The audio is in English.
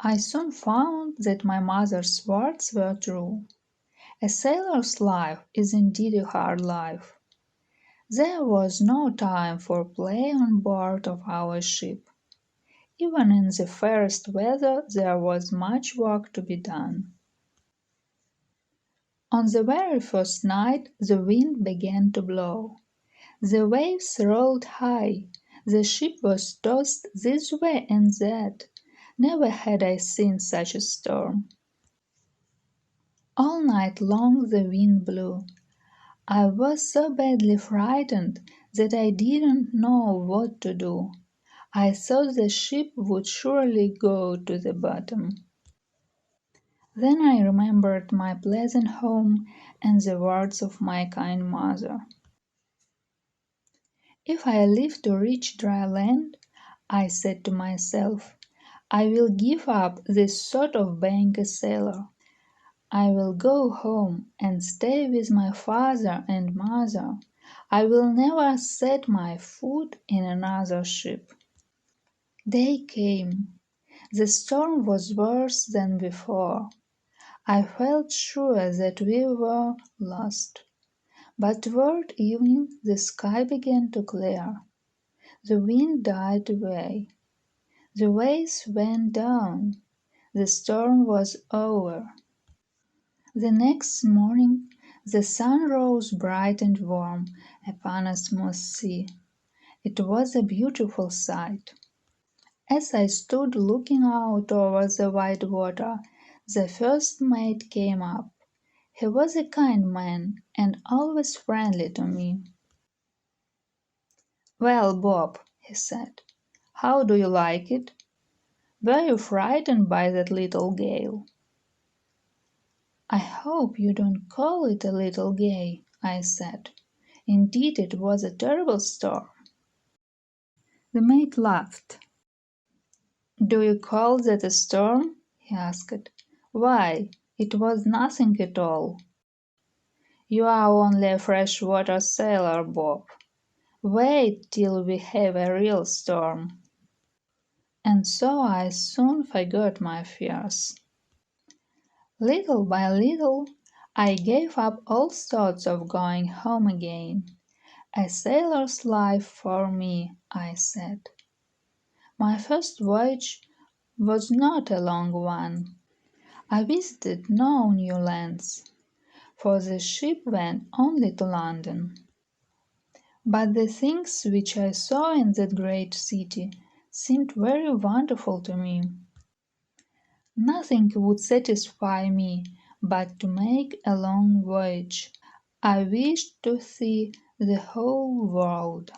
I soon found that my mother's words were true. A sailor's life is indeed a hard life. There was no time for play on board of our ship. Even in the fairest weather there was much work to be done. On the very first night the wind began to blow. The waves rolled high, the ship was tossed this way and that. Never had I seen such a storm. All night long the wind blew. I was so badly frightened that I didn't know what to do. I thought the ship would surely go to the bottom. Then I remembered my pleasant home and the words of my kind mother. If I live to reach dry land, I said to myself, I will give up this thought of being a sailor. I will go home and stay with my father and mother. I will never set my foot in another ship. Day came. The storm was worse than before. I felt sure that we were lost. But toward evening the sky began to clear. The wind died away. The waves went down. The storm was over. The next morning the sun rose bright and warm upon a smooth sea. It was a beautiful sight. As I stood looking out over the wide water, the first mate came up. He was a kind man and always friendly to me. "Well, Bob," he said, "how do you like it? Were you frightened by that little gale?" "I hope you don't call it a little gale," I said. "Indeed it was a terrible storm." The mate laughed. "Do you call that a storm?" he asked. "Why, it was nothing at all. You are only a fresh-water sailor, Bob. Wait till we have a real storm." And so I soon forgot my fears. Little by little I gave up all thoughts of going home again. "A sailor's life for me," I said. My first voyage was not a long one. I visited no new lands, for the ship went only to London. But the things which I saw in that great city seemed very wonderful to me. Nothing would satisfy me but to make a long voyage. I wished to see the whole world.